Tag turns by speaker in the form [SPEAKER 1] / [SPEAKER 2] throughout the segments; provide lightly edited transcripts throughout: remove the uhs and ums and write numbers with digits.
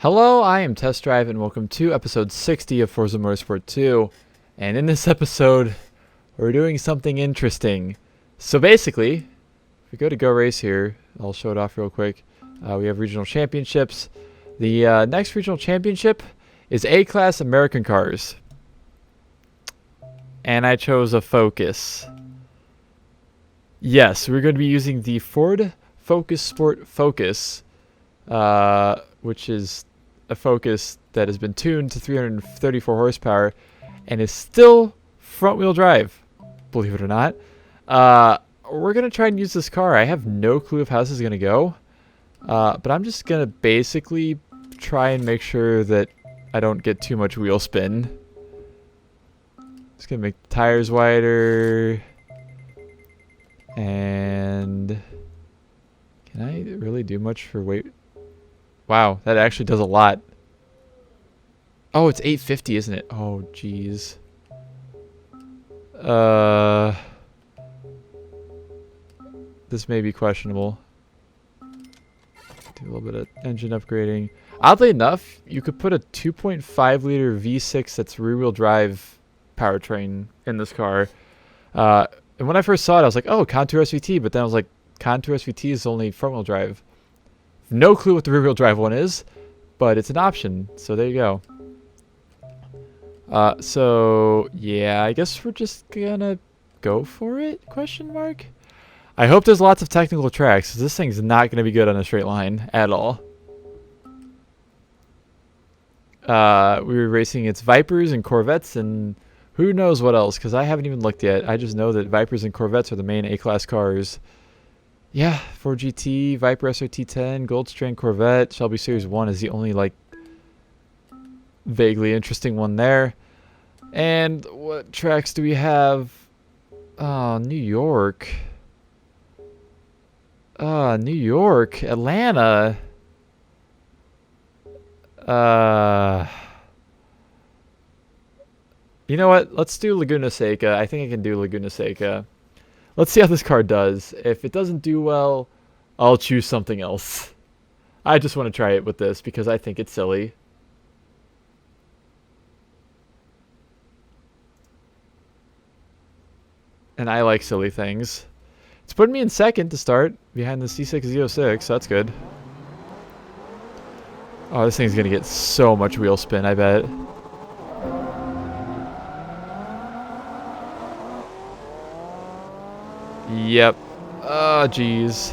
[SPEAKER 1] Hello, I am Test Drive, and welcome to episode 60 of Forza Motorsport 2. And in this episode, we're doing something interesting. So basically, if we go to Go Race here, I'll show it off real quick. We have regional championships. The next regional championship is A-Class American Cars. And I chose a Focus. Yes, we're going to be using the Ford Focus Sport Focus, which is a Focus that has been tuned to 334 horsepower and is still front-wheel drive, believe it or not. We're going to try and use this car. I have no clue of how this is going to go, but I'm just going to basically try and make sure that I don't get too much wheel spin. Just going to make the tires wider. And can I really do much for weight? Wow, that actually does a lot. Oh, it's 850, isn't it? Oh, jeez. This may be questionable. Do a little bit of engine upgrading. Oddly enough, you could put a 2.5 liter V6 that's rear-wheel drive powertrain in this car. And when I first saw it, I was like, oh, Contour SVT. But then I was like, Contour SVT is only front-wheel drive. No clue what the rear-wheel drive one is, but it's an option. So there you go. So yeah, I guess we're just gonna go for it? Question mark. I hope there's lots of technical tracks, 'cause this thing's not gonna be good on a straight line at all. We were racing its Vipers and Corvettes and who knows what else, because I haven't even looked yet. I just know that Vipers and Corvettes are the main A-Class cars. Yeah, Ford GT, Viper SRT10, Goldstrand Corvette, Shelby Series 1 is the only, like, vaguely interesting one there. And what tracks do we have? Oh, New York. New York. Atlanta. You know what? Let's do Laguna Seca. I think I can do Laguna Seca. Let's see how this car does. If it doesn't do well, I'll choose something else. I just want to try it with this because I think it's silly. And I like silly things. It's putting me in second to start behind the C6Z06, so that's good. Oh, this thing's going to get so much wheel spin, I bet. Yep. Oh, jeez.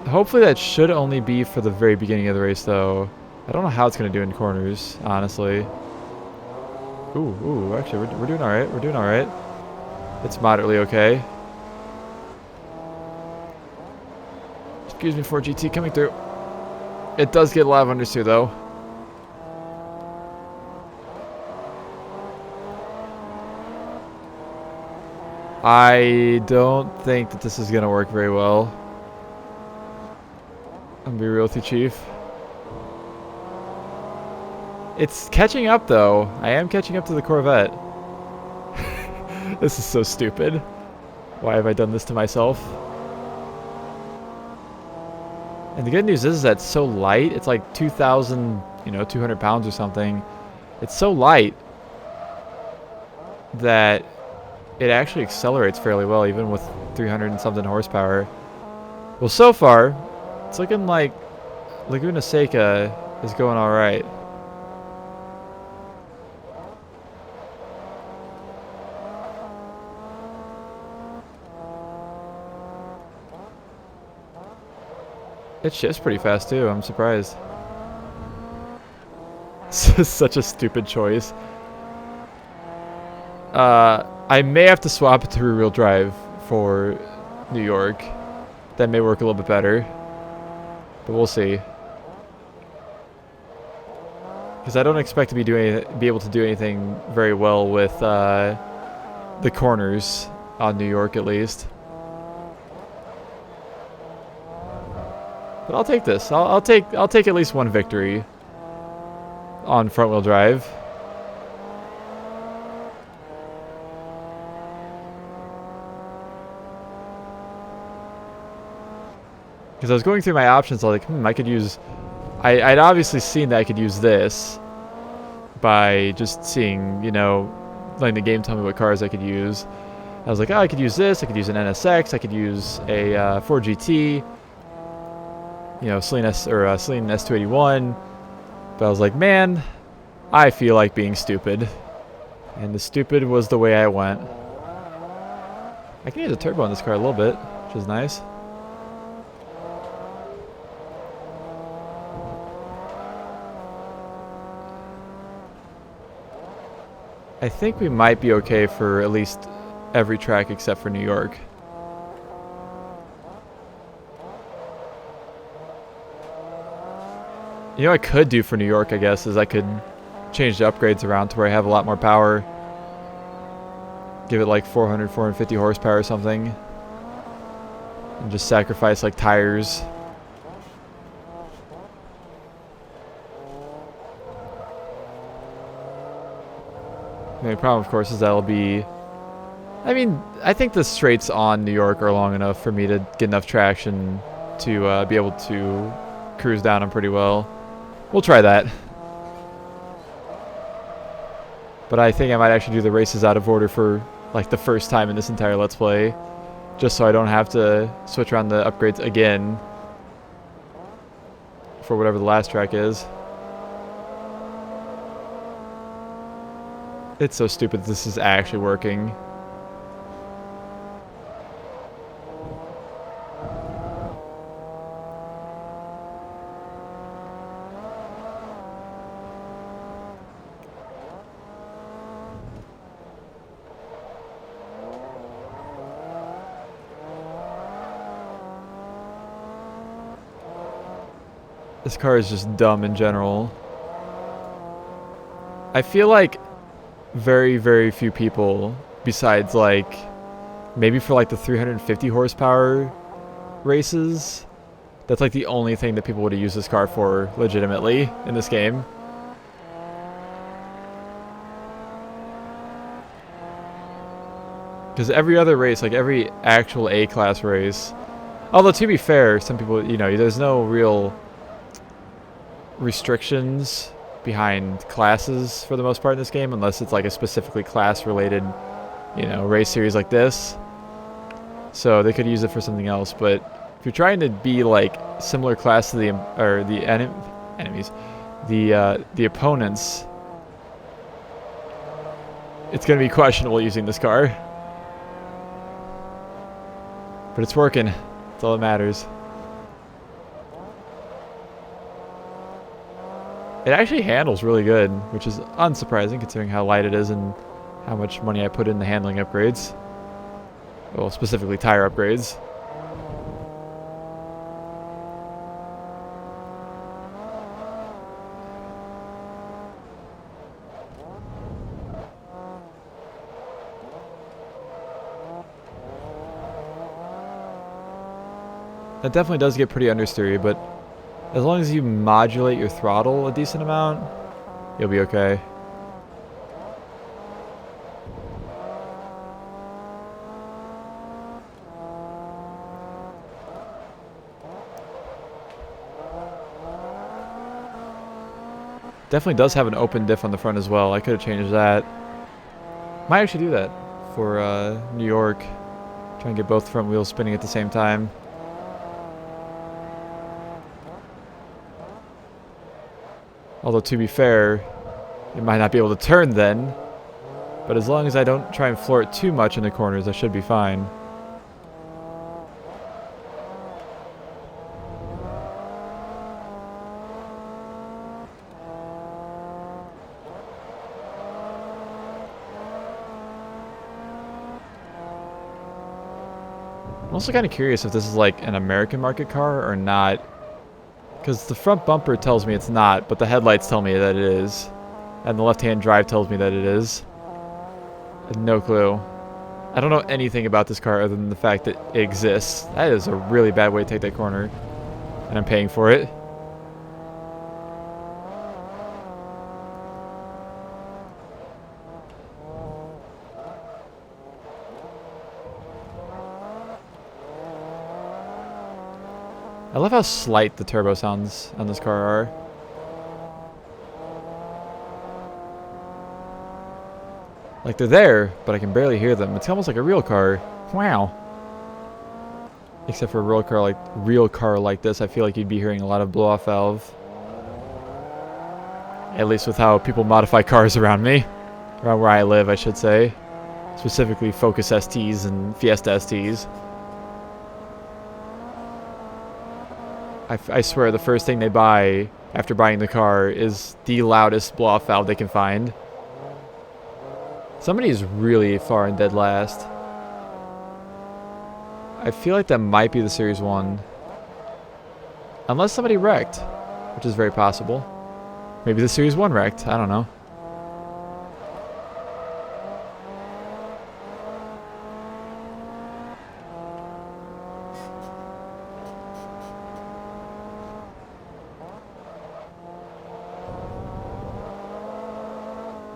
[SPEAKER 1] Hopefully that should only be for the very beginning of the race, though. I don't know how it's going to do in corners, honestly. Ooh, actually, we're doing alright. We're doing alright. It's moderately okay. Excuse me, Ford GT coming through. It does get a lot of understeer, too, though. I don't think that this is going to work very well. I'm going to be real with you, Chief. It's catching up, though. I am catching up to the Corvette. This is so stupid. Why have I done this to myself? And the good news is that it's so light. It's like 2,000, 200 pounds or something. It's so light that it actually accelerates fairly well, even with 300 and something horsepower. Well, so far, it's looking like Laguna Seca is going all right. It shifts pretty fast too, I'm surprised. This is such a stupid choice. I may have to swap it to rear-wheel drive for New York. That may work a little bit better. But we'll see. Because I don't expect to be able to do anything very well with the corners on New York at least. But I'll take this. I'll take at least one victory on front-wheel drive. Because I was going through my options, I was like, I could use... I'd obviously seen that I could use this by just seeing, you know, letting the game tell me what cars I could use. I was like, oh, I could use this, I could use an NSX, I could use a Ford GT, you know, Celine S281. But I was like, man, I feel like being stupid. And the stupid was the way I went. I can use a turbo on this car a little bit, which is nice. I think we might be okay for at least every track except for New York. You know what I could do for New York, I guess, is I could change the upgrades around to where I have a lot more power. Give it like 400, 450 horsepower or something. And just sacrifice like tires. The only problem, of course, is that'll be... I mean, I think the straights on New York are long enough for me to get enough traction to be able to cruise down them pretty well. We'll try that. But I think I might actually do the races out of order for like the first time in this entire Let's Play. Just so I don't have to switch around the upgrades again for whatever the last track is. It's so stupid this is actually working. This car is just dumb in general. I feel like very, very few people, besides like maybe for like the 350 horsepower races, that's like the only thing that people would have used this car for legitimately in this game. Because every other race, like every actual A-class race, although to be fair, some people, you know, there's no real restrictions behind classes for the most part in this game, unless it's like a specifically class related, you know, race series like this. So they could use it for something else. But if you're trying to be like similar class to the enemies, the opponents, it's gonna be questionable using this car. But it's working. That's all that matters. It actually handles really good, which is unsurprising considering how light it is and how much money I put in the handling upgrades. Well, specifically tire upgrades. That definitely does get pretty understeery, but as long as you modulate your throttle a decent amount, you'll be okay. Definitely does have an open diff on the front as well. I could have changed that. Might actually do that for New York. Try and get both front wheels spinning at the same time. Although, to be fair, it might not be able to turn then. But as long as I don't try and floor it too much in the corners, I should be fine. I'm also kind of curious if this is like an American market car or not. Because the front bumper tells me it's not, but the headlights tell me that it is. And the left-hand drive tells me that it is. I have no clue. I don't know anything about this car other than the fact that it exists. That is a really bad way to take that corner. And I'm paying for it. I love how slight the turbo sounds on this car are. Like they're there, but I can barely hear them. It's almost like a real car. Wow. Except for a real car like this, I feel like you'd be hearing a lot of blow-off valve. At least with how people modify cars around me. Around where I live, I should say. Specifically Focus STs and Fiesta STs. I swear the first thing they buy after buying the car is the loudest blow-off valve they can find. Somebody's really far in dead last. I feel like that might be the Series 1. Unless somebody wrecked, which is very possible. Maybe the Series 1 wrecked, I don't know.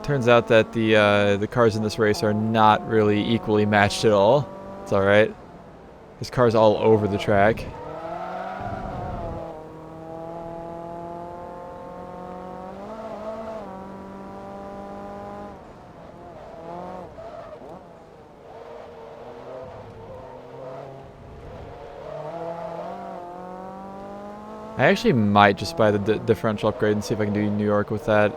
[SPEAKER 1] Turns out that the cars in this race are not really equally matched at all. It's alright. There's cars all over the track. I actually might just buy the differential upgrade and see if I can do New York with that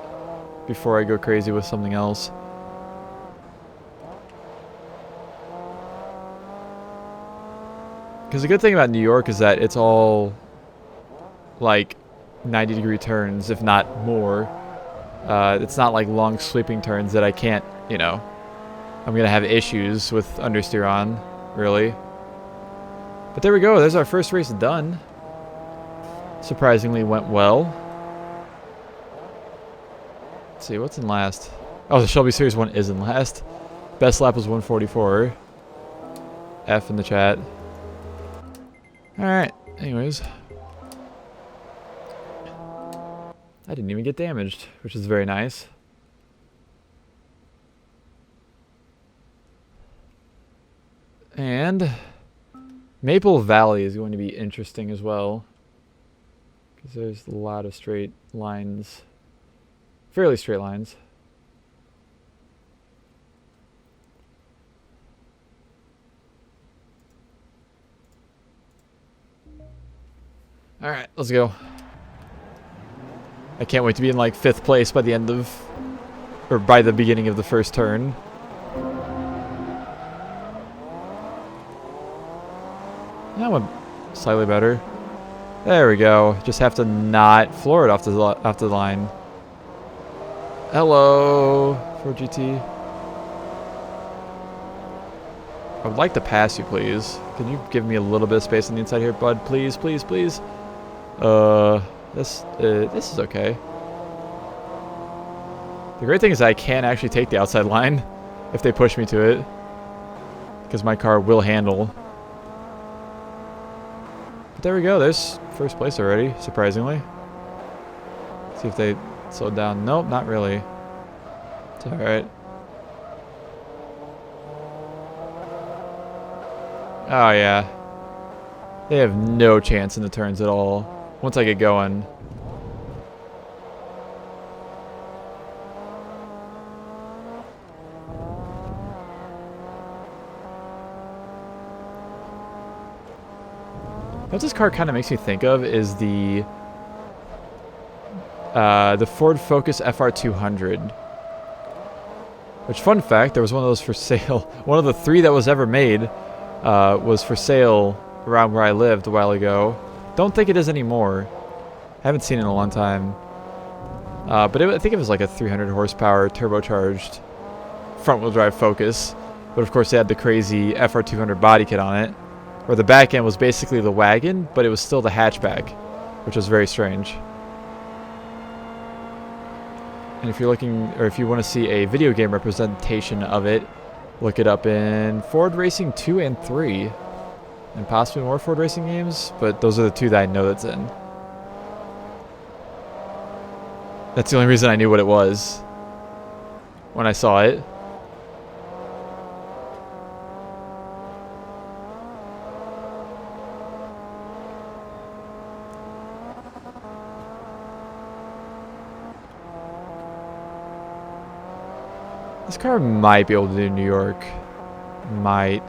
[SPEAKER 1] before I go crazy with something else. Because the good thing about New York is that it's all like 90-degree turns, if not more. It's not like long sweeping turns that I can't, you know, I'm going to have issues with understeer on, really. But there we go, there's our first race done. Surprisingly went well. Let's see, what's in last? Oh, the Shelby Series 1 is in last. Best lap was 144. F in the chat. Alright, anyways. I didn't even get damaged, which is very nice. And Maple Valley is going to be interesting as well. Because there's a lot of straight lines. Fairly straight lines. Alright, let's go. I can't wait to be in like 5th place by the end of, or by the beginning of the first turn. That went slightly better. There we go. Just have to not floor it off the line. Hello, 4GT. I would like to pass you, please. Can you give me a little bit of space on the inside here, bud? Please, please, please. This is okay. The great thing is I can actually take the outside line if they push me to it, because my car will handle. But there we go. There's first place already, surprisingly. See if they slowed down. Nope, not really. It's alright. Oh, yeah. They have no chance in the turns at all. Once I get going. What this car kind of makes me think of is the Ford Focus FR200. Which, fun fact, there was one of those for sale. One of the 3 that was ever made was for sale around where I lived a while ago. Don't think it is anymore. I haven't seen it in a long time. But I think it was like a 300 horsepower turbocharged front-wheel drive Focus. But of course they had the crazy FR200 body kit on it, where the back end was basically the wagon, but it was still the hatchback, which was very strange. And if you're looking, or if you want to see a video game representation of it, look it up in Ford Racing 2 and 3. And possibly more Ford Racing games, but those are the 2 that I know that's in. That's the only reason I knew what it was when I saw it. This car might be able to do New York. Might.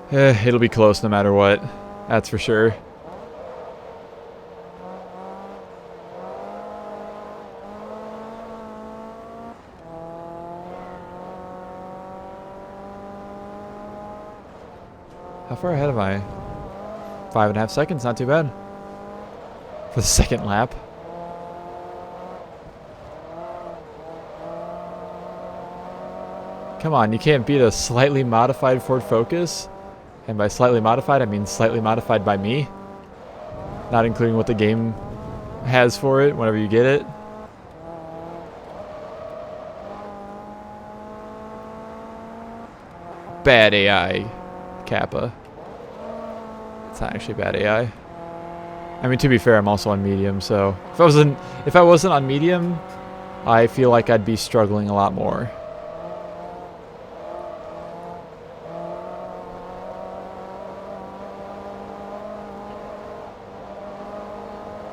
[SPEAKER 1] It'll be close no matter what. That's for sure. How far ahead am I? 5.5 seconds, not too bad. For the second lap. Come on, you can't beat a slightly modified Ford Focus. And by slightly modified, I mean slightly modified by me. Not including what the game has for it whenever you get it. Bad AI, Kappa. It's not actually bad AI. I mean, to be fair, I'm also on medium, so if I wasn't on medium, I feel like I'd be struggling a lot more.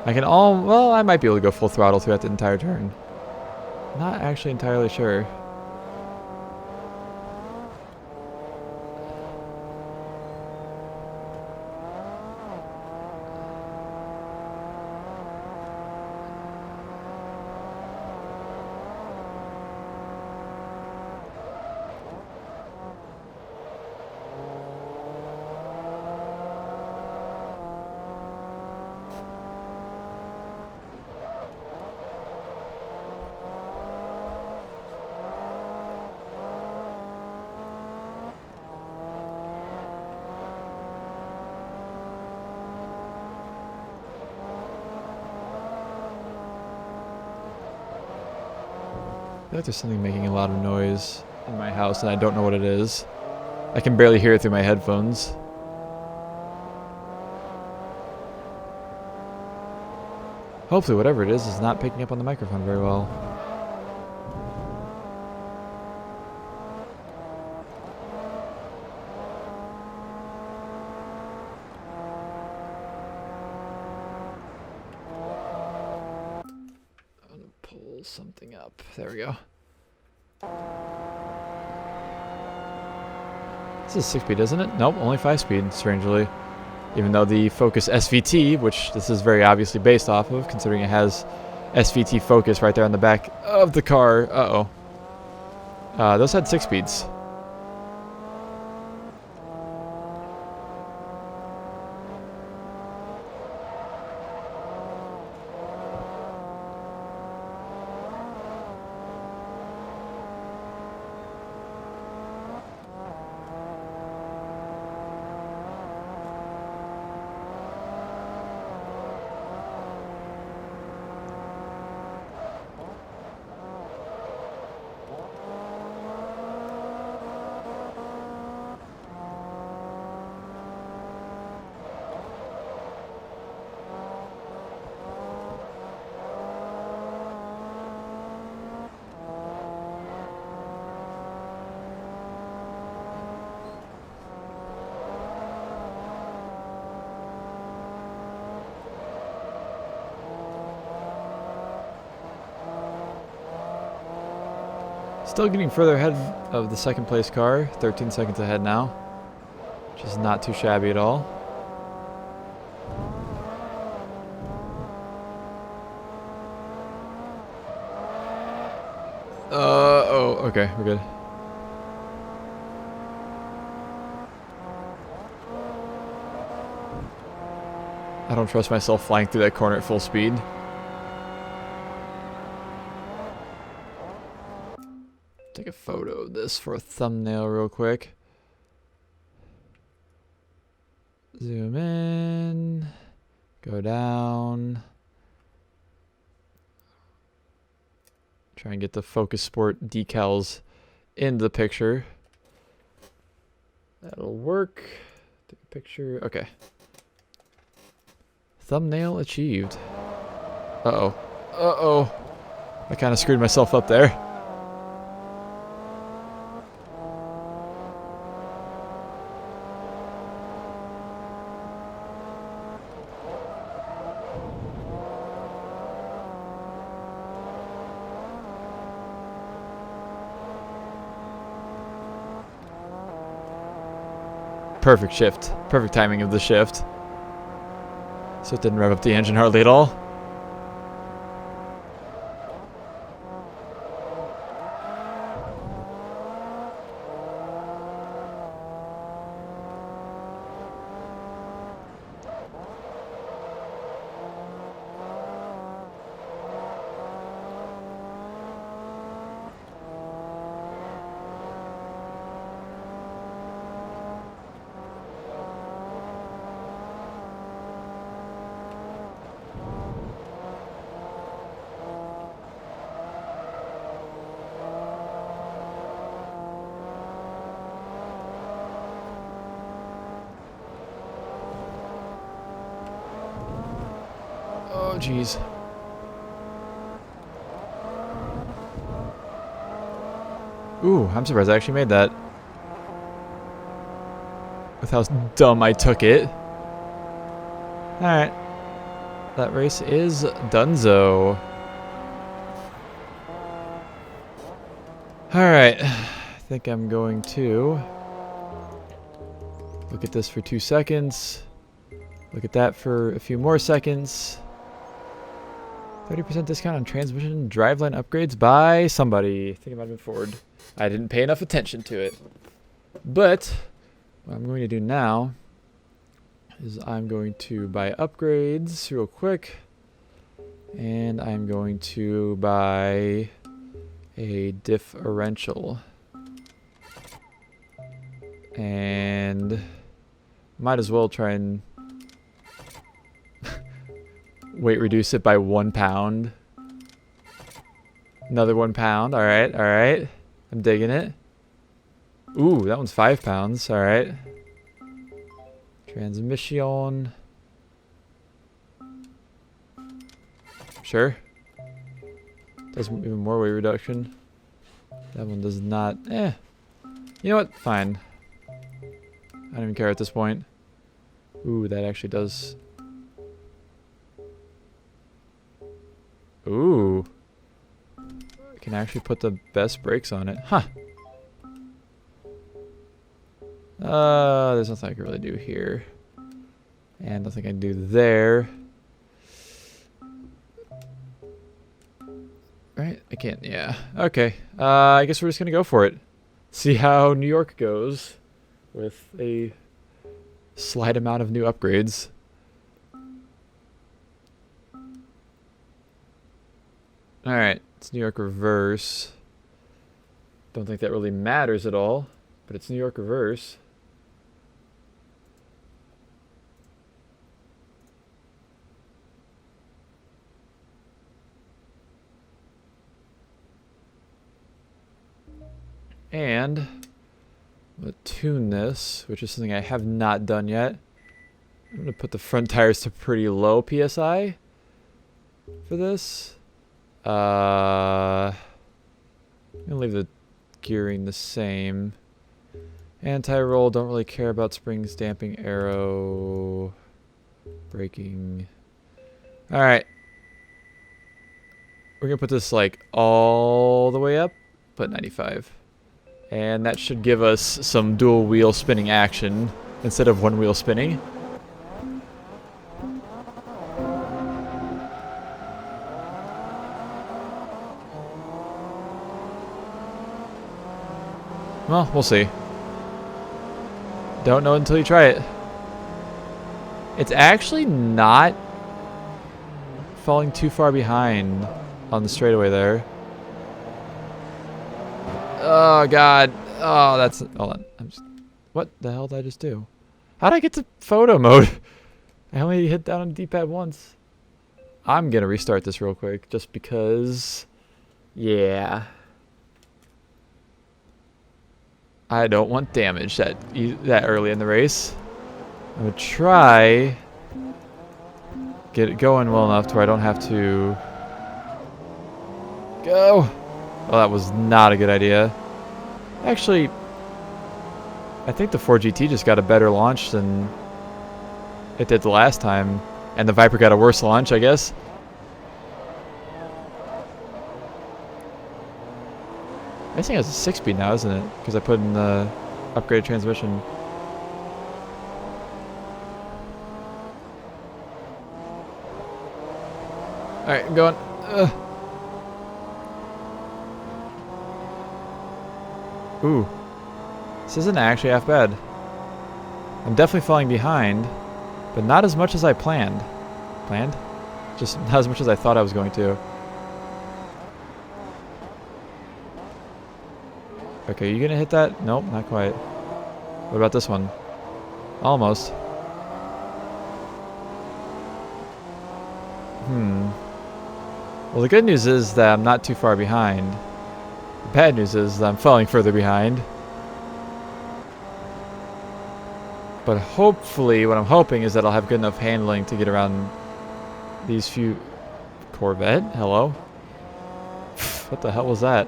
[SPEAKER 1] Well, I might be able to go full throttle throughout the entire turn. Not actually entirely sure. I feel like there's something making a lot of noise in my house and I don't know what it is. I can barely hear it through my headphones. Hopefully whatever it is not picking up on the microphone very well. I'm gonna pull something up. There we go. This is 6-speed, isn't it? Nope, only 5-speed, strangely. Even though the Focus SVT, which this is very obviously based off of, considering it has SVT Focus right there on the back of the car. Those had 6 speeds. Still getting further ahead of the second place car, 13 seconds ahead now, which is not too shabby at all. Okay, we're good. I don't trust myself flying through that corner at full speed. Take a photo of this for a thumbnail real quick. Zoom in, go down. Try and get the Focus Sport decals in the picture. That'll work. Take a picture. Okay. Thumbnail achieved. Uh-oh. Uh-oh. I kind of screwed myself up there. perfect shift. Perfect timing of the shift. So it didn't rev up the engine hardly at all. Oh, jeez. Ooh, I'm surprised I actually made that. With how dumb I took it. Alright. That race is donezo. Alright. I think I'm going to look at this for 2 seconds. Look at that for a few more seconds. 30% discount on transmission driveline upgrades by somebody. I think it might have been Ford. I didn't pay enough attention to it. But what I'm going to do now is I'm going to buy upgrades real quick. And I'm going to buy a differential. And might as well try and weight reduce it by 1 pound. Another 1 pound. Alright, alright. I'm digging it. Ooh, that one's 5 pounds. Alright. Transmission. Sure. Does even more weight reduction. That one does not. You know what? Fine. I don't even care at this point. Ooh, that actually does. Ooh. I can actually put the best brakes on it. Huh. There's nothing I can really do here. And nothing I can do there. Right? I can't, yeah. Okay. I guess we're just gonna go for it. See how New York goes with a slight amount of new upgrades. Alright, it's New York reverse. Don't think that really matters at all, but it's New York reverse. And I'm going to tune this, which is something I have not done yet. I'm going to put the front tires to pretty low PSI for this. I'm going to leave the gearing the same. Anti-roll, don't really care about springs, damping, aero, braking. Alright. We're going to put this like all the way up, put 95. And that should give us some dual wheel spinning action instead of one wheel spinning. Well, we'll see. Don't know until you try it. It's actually not falling too far behind on the straightaway there. Oh god. Oh, that's. Hold on. What the hell did I just do? How did I get to photo mode? I only hit down on the D-pad once. I'm gonna restart this real quick just because. Yeah. I don't want damage that early in the race. I'm gonna try get it going well enough to where I don't have to go. Well, that was not a good idea. Actually, I think the Ford GT just got a better launch than it did the last time, and the Viper got a worse launch, I guess. I think it's a 6-speed now, isn't it? Because I put in the upgraded transmission. Alright, I'm going. Ooh. This isn't actually half bad. I'm definitely falling behind, but not as much as I planned. Planned? Just not as much as I thought I was going to. Okay, you gonna hit that? Nope, not quite. What about this one? Almost. Well, the good news is that I'm not too far behind. The bad news is that I'm falling further behind. But hopefully, what I'm hoping is that I'll have good enough handling to get around these few... Corvette? Hello? What the hell was that?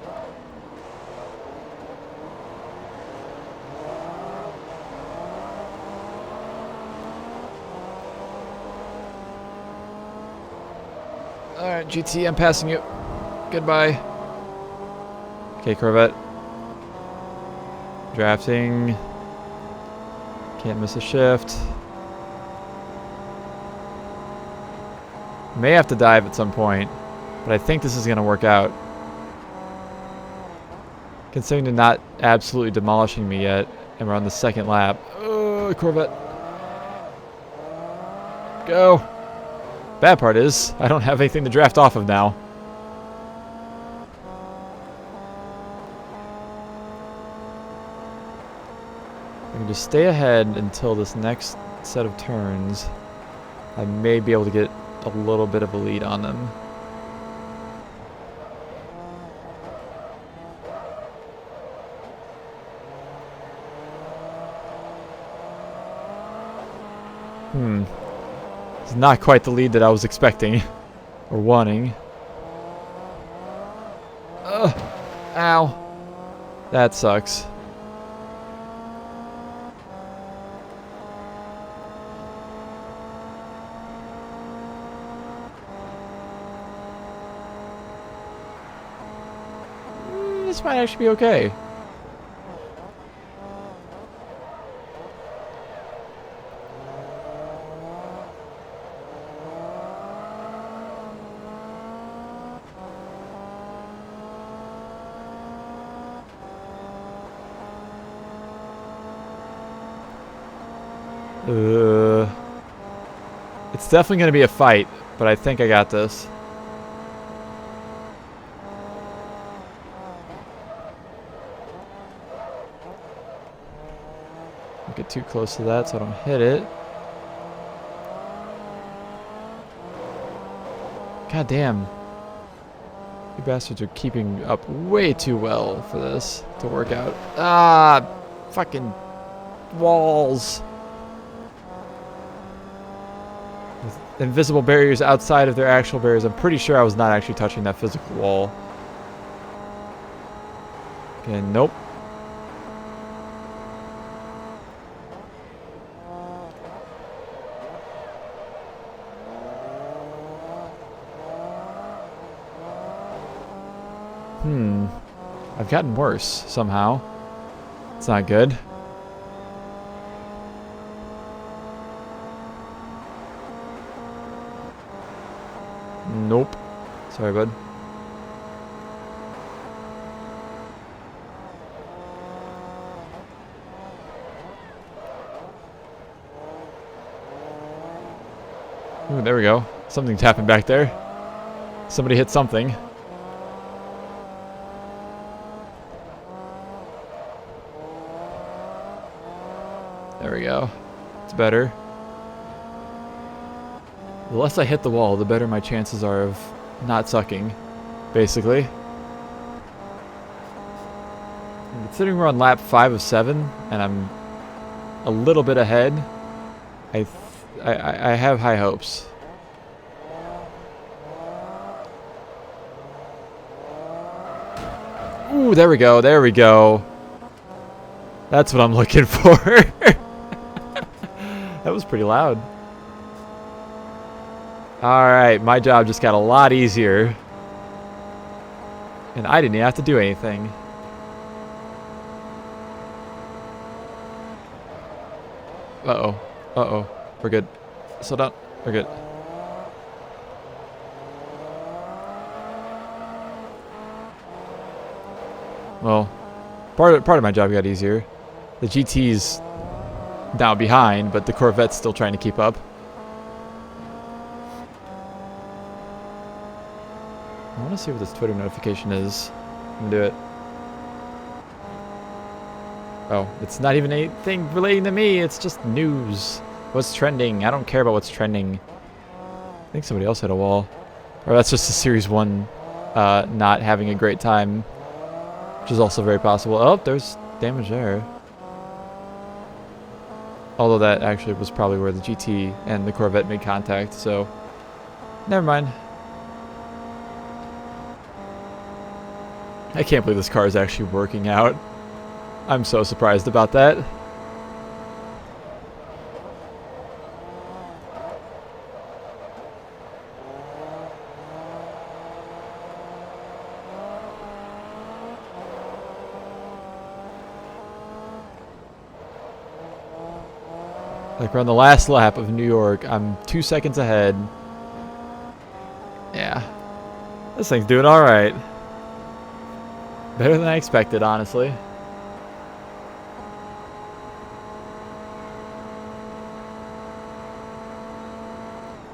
[SPEAKER 1] Alright, GT, I'm passing you. Goodbye. Okay, Corvette. Drafting. Can't miss a shift. May have to dive at some point, but I think this is going to work out. Considering they're not absolutely demolishing me yet, and we're on the second lap. Corvette. Go. Bad part is, I don't have anything to draft off of now. I can just stay ahead until this next set of turns. I may be able to get a little bit of a lead on them. It's not quite the lead that I was expecting or wanting. Ow. That sucks. This might actually be okay. It's definitely going to be a fight, but I think I got this. Don't get too close to that so I don't hit it. God damn. You bastards are keeping up way too well for this to work out. Ah, fucking walls. With invisible barriers outside of their actual barriers. I'm pretty sure I was not actually touching that physical wall. Okay, nope. I've gotten worse somehow. It's not good. Nope. Sorry, bud. Ooh, there we go. Something's happened back there. Somebody hit something. There we go. It's better. The less I hit the wall, the better my chances are of not sucking, basically. Considering we're on lap 5 of 7, and I'm a little bit ahead, I have high hopes. Ooh, there we go, there we go. That's what I'm looking for. That was pretty loud. Alright, my job just got a lot easier. And I didn't even have to do anything. Uh-oh. Uh-oh. We're good. Slow down. We're good. Well, part of my job got easier. The GT's now behind, but the Corvette's still trying to keep up. I want to see what this Twitter notification is. I'm gonna do it. Oh, it's not even anything relating to me. It's just news. What's trending? I don't care about what's trending. I think somebody else hit a wall. Or that's just the Series 1 not having a great time. Which is also very possible. Oh, there's damage there. Although that actually was probably where the GT and the Corvette made contact, so never mind. I can't believe this car is actually working out. I'm so surprised about that. Like we're on the last lap of New York. I'm 2 seconds ahead. Yeah. This thing's doing alright. Better than I expected, honestly.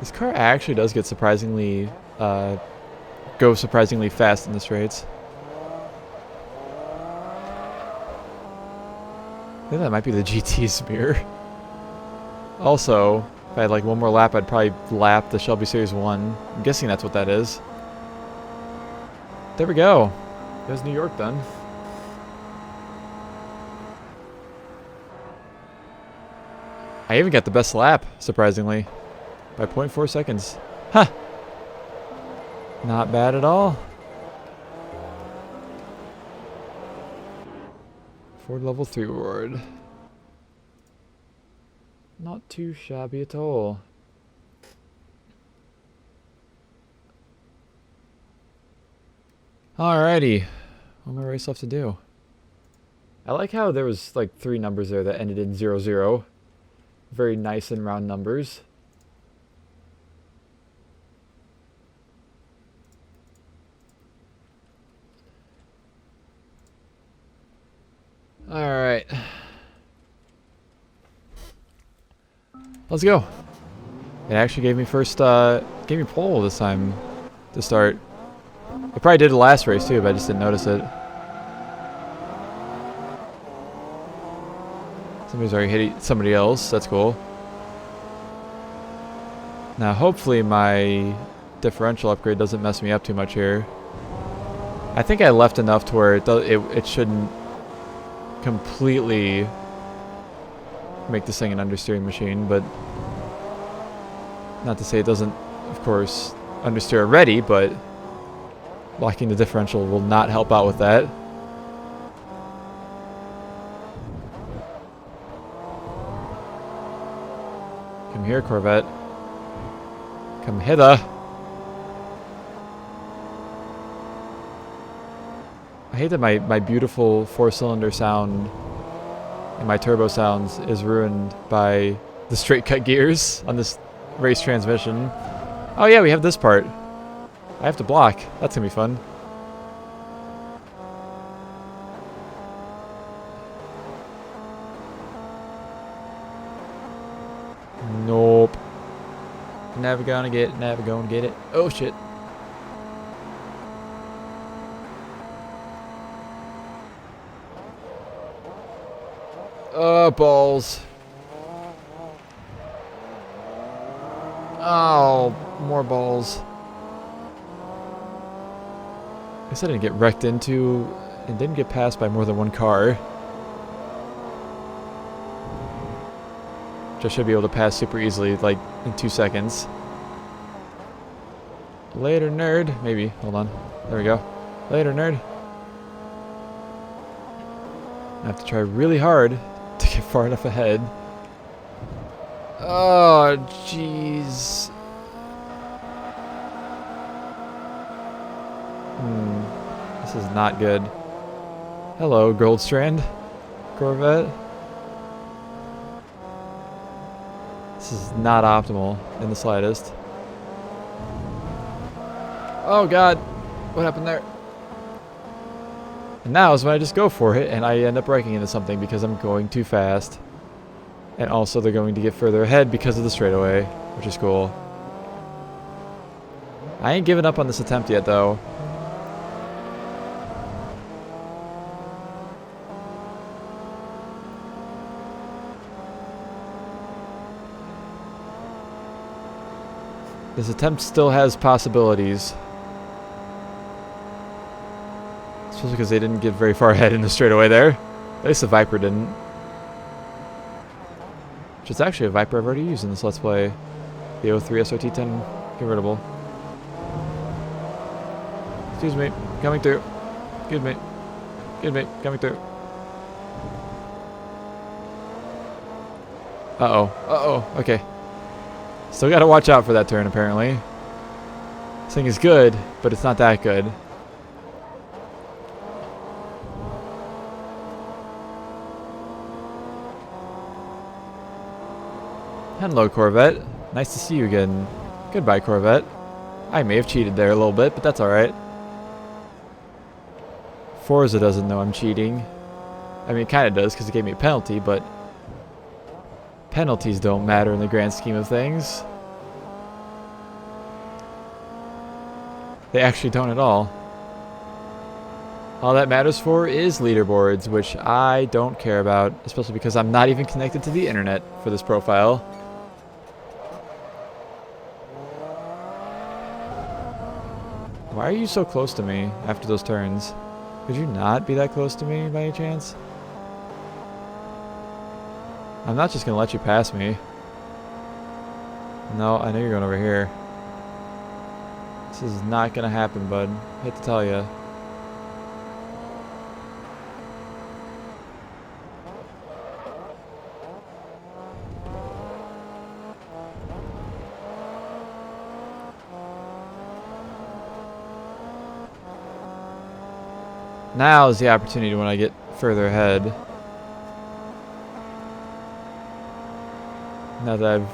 [SPEAKER 1] This car actually does get surprisingly, go surprisingly fast in the straights. I think that might be the GT's mirror. Also, if I had like one more lap, I'd probably lap the Shelby Series 1. I'm guessing that's what that is. There we go. There's New York done. I even got the best lap, surprisingly. By 0.4 seconds. Huh. Not bad at all. Ford level 3 reward. Not too shabby at all. Alrighty. One more race left to do. I like how there was like 3 numbers there that ended in 00. Very nice and round numbers. Alright. Let's go. It actually gave me gave me pole this time to start. It probably did the last race too, but I just didn't notice it. Somebody's already hit somebody else. That's cool. Now, hopefully my differential upgrade doesn't mess me up too much here. I think I left enough to where it shouldn't completely make this thing an understeering machine, but not to say it doesn't, of course, understeer already, but locking the differential will not help out with that. Come here, Corvette. Come hither. I hate that my beautiful 4-cylinder sound and my turbo sounds is ruined by the straight cut gears on this race transmission. Oh yeah, we have this part. I have to block. That's gonna be fun. Nope. Never gonna get it. Oh shit. Balls. Oh, more balls. I guess I didn't get wrecked into and didn't get passed by more than one car. Which I should be able to pass super easily, like in 2 seconds. Later, nerd. Maybe. Hold on. There we go. Later, nerd. I have to try really hard to get far enough ahead. Oh, jeez. This is not good. Hello, Goldstrand. Corvette. This is not optimal in the slightest. Oh god. What happened there? And now is when I just go for it, and I end up breaking into something because I'm going too fast. And also they're going to get further ahead because of the straightaway, which is cool. I ain't giving up on this attempt yet, though. This attempt still has possibilities. Especially because they didn't get very far ahead in the straightaway there. At least the Viper didn't. Which is actually a Viper I've already used in this Let's Play. The 03 SRT10 convertible. Excuse me, coming through. Excuse me. Excuse me, coming through. Uh-oh. Uh-oh. Okay. Still gotta watch out for that turn, apparently. This thing is good, but it's not that good. Hello, Corvette. Nice to see you again. Goodbye, Corvette. I may have cheated there a little bit, but that's alright. Forza doesn't know I'm cheating. I mean, it kind of does because it gave me a penalty, but penalties don't matter in the grand scheme of things. They actually don't at all. All that matters for is leaderboards, which I don't care about, especially because I'm not even connected to the internet for this profile. Why are you so close to me after those turns? Could you not be that close to me by any chance? I'm not just gonna let you pass me. No, I know you're going over here. This is not gonna happen, bud. I hate to tell you. Now is the opportunity when I get further ahead. Now that I've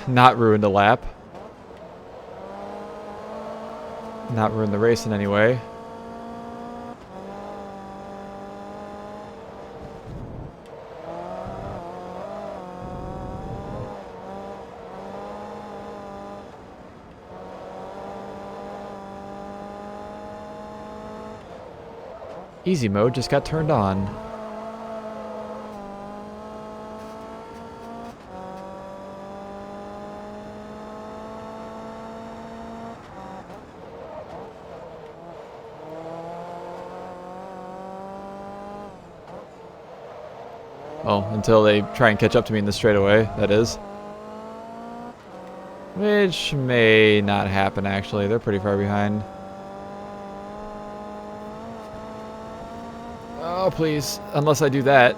[SPEAKER 1] not ruined a lap. Not ruined the race in any way. Easy mode just got turned on. Well, until they try and catch up to me in the straightaway, that is. Which may not happen, actually. They're pretty far behind. Oh, please. Unless I do that.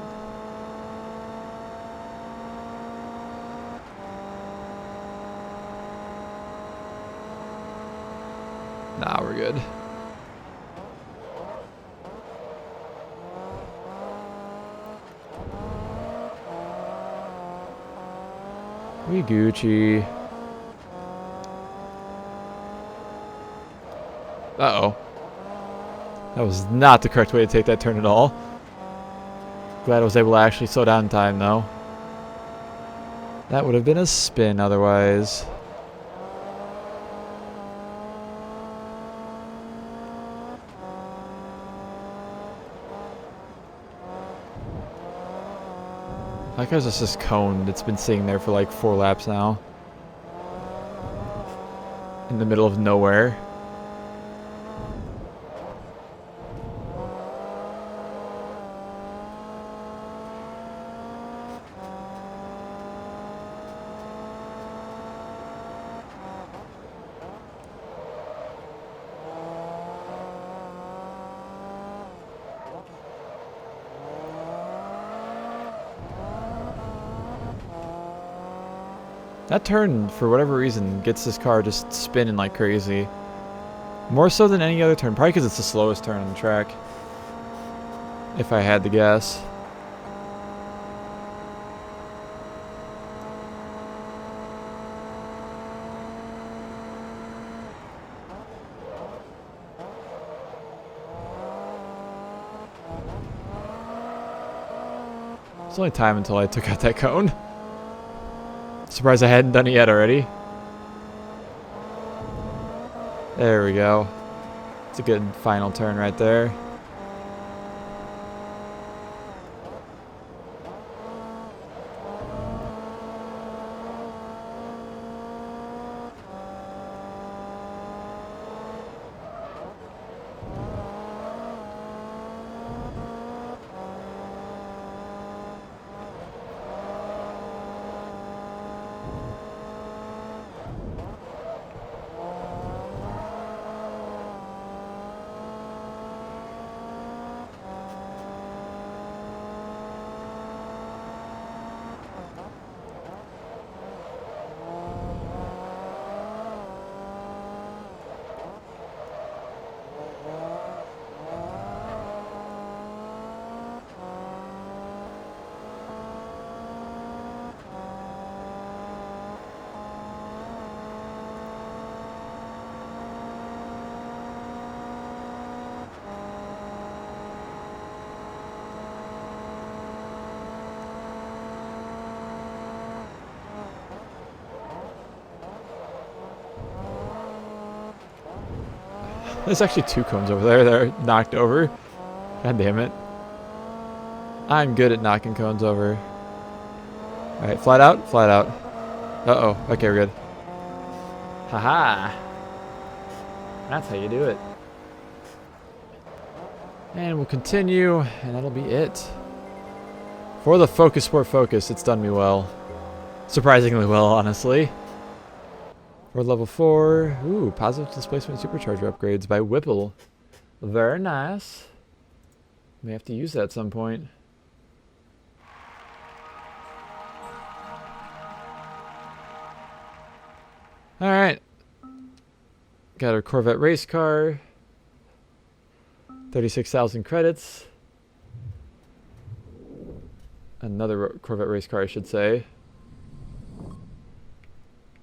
[SPEAKER 1] Nah, we're good. We Gucci. Uh-oh. That was not the correct way to take that turn at all. Glad I was able to actually slow down in time, though. That would have been a spin otherwise. That guy's just this cone that's been sitting there for like 4 laps now. In the middle of nowhere. That turn, for whatever reason, gets this car just spinning like crazy. More so than any other turn. Probably because it's the slowest turn on the track. If I had to guess. It's only time until I took out that cone. Surprised I hadn't done it yet already. There we go. It's a good final turn right there. There's actually 2 cones over there that are knocked over. God damn it. I'm good at knocking cones over. Alright, flat out, flat out. Uh-oh. Okay, we're good. Haha. That's how you do it. And we'll continue, and that'll be it. For the Focus Sport Focus, it's done me well. Surprisingly well, honestly. For level 4, ooh, positive displacement supercharger upgrades by Whipple. Very nice. May have to use that at some point. Alright. Got our Corvette race car. 36,000 credits. Another Corvette race car, I should say.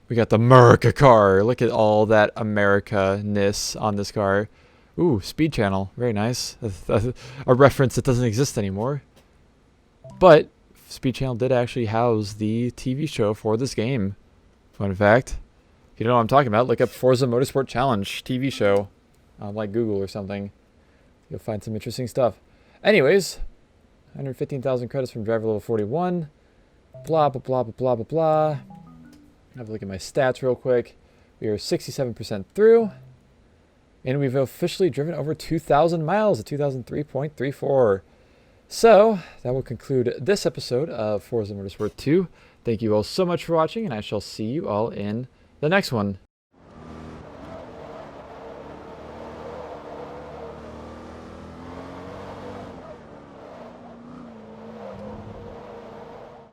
[SPEAKER 1] We got the America car. Look at all that America-ness on this car. Ooh, speed channel. Very nice. A reference that doesn't exist anymore. But speed channel did actually house the TV show for this game. Fun fact. If you don't know what I'm talking about, look up Forza Motorsport Challenge TV show on like Google or something. You'll find some interesting stuff. Anyways, 115,000 credits from driver level 41. Blah, blah, blah, blah, blah, blah, blah. Have a look at my stats real quick. We are 67% through. And we've officially driven over 2,000 miles at 2003.34. So, that will conclude this episode of Forza Motorsport 2. Thank you all so much for watching, and I shall see you all in the next one.